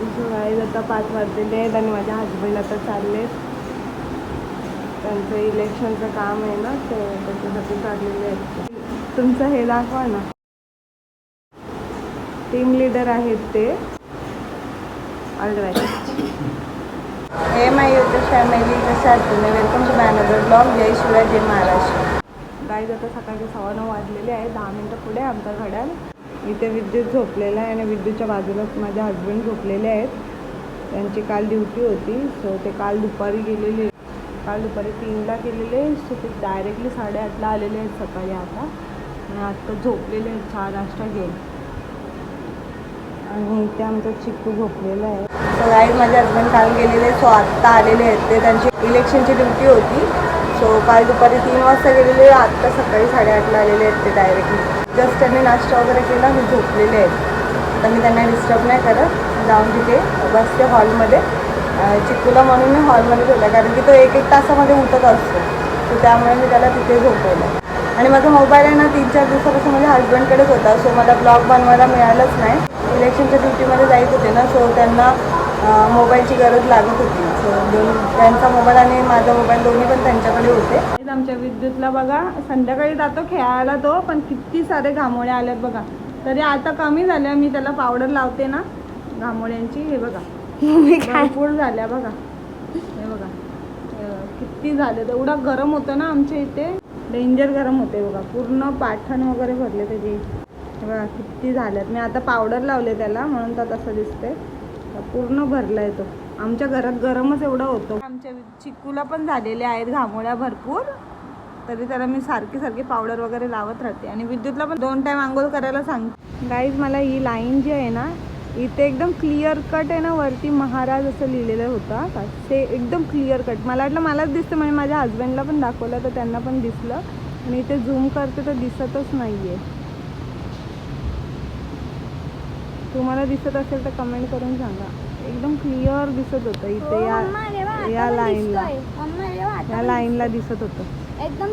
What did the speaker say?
Guys आता 5 वाजलेले आहेत आणि माझे हजबंड आता चालले. त्यांचं इलेक्शनचं काम आहे ना, ते त्याच्यासाठी चाललेले आहेत. तुमचं हे दाखवा ना. टीम लीडर आहेत ते. All right. Hey my YouTube family, कसं आहे तुम्ही? Welcome to my another blog. जय शिवराय, जय महाराष्ट्र. गाईज आता सकाळचे 9:15 वाजलेले आहे. 10 मिनटं पुढे आमचा घड्याळ. इथे विद्युत झोपलेला आहे आणि विद्युतच्या बाजूलाच माझे हजबंड झोपलेले आहेत. त्यांची काल ड्युटी होती, सो ते काल दुपारी गेलेले. काल दुपारी 3ला गेलेले, सो ते डायरेक्टली 8:30ला आलेले आहेत सकाळी आता. आणि आत्ता झोपलेले आहेत चहा नाश्ता घेऊन. आणि इथे आमचं चिक्कू झोपलेलं आहे. सो गाईज माझे हजबंड काल गेलेले, सो आत्ता आलेले आहेत. ते त्यांची इलेक्शनची ड्युटी होती, सो काल दुपारी 3 वाजता गेलेले. आत्ता सकाळी 8:30ला आलेले आहेत ते डायरेक्टली. जस्ट त्यांनी नाश्ता वगैरे केला, मी झोपलेले आहेत. तर मी त्यांना डिस्टर्ब नाही करत. जाऊन तिथे बसते हॉलमध्ये. चिक्कूला म्हणून मी हॉलमध्ये ठेवला, कारण की तो 1-1 तासामध्ये उठत असतो. सो त्यामुळे मी त्याला तिथे झोपवलं. आणि माझा मोबाईल आहे ना 3-4 दिवसापासून माझ्या हजबंडकडेच होता, सो मला ब्लॉग बनवायला मिळालंच नाही. इलेक्शनच्या ड्युटीमध्ये जायचं होते ना, सो त्यांना मोबाईलची गरज लागत होती. सो त्यांचा मोबाईल आणि माझा मोबाईल दोन्ही पण त्यांच्याकडे होते. आमच्या विद्युतला बघा, संध्याकाळी जातो खेळायला तो, पण किती सारे घामोळे आलेत बघा. तरी आता कमी झाल्या. मी त्याला पावडर लावते ना घामोळ्यांची. हे बघा भरपूर झाल्या बघा. हे बघा किती झाले. एवढं गरम होतं ना आमच्या इथे, डेंजर गरम होते बघा. पूर्ण पाठण वगैरे भरले त्याची. हे बघा किती झाल्यात. मी आता पावडर लावले त्याला, म्हणून तर तसं दिसते. पूर्ण भरला आहे तो. आमच्या घरात गरमच एवढा होतो. आमच्या चिक्कूला पण झालेल्या आहेत घामोळ्या भरपूर, तरी त्याला मी सारखी पावडर वगैरे लावत राहते. आणि विद्युतला पण 2 टाईम आंघोळ करायला सांगते. गाईज मला ही लाईन जी आहे ना, इथे एकदम क्लिअर कट आहे ना, वरती महाराज असं लिहिलेलं होतं का, ते एकदम क्लिअर कट. मला वाटलं मलाच दिसतं, म्हणजे माझ्या हजबंडला पण दाखवलं तर त्यांना पण दिसलं. आणि इथे झूम करते तर दिसतच नाही आहे. तुम्हाला दिसत असेल तर कमेंट करून सांगा. एकदम क्लिअर दिसत होतं इथे. या लाईनला दिसत होतं एकदम.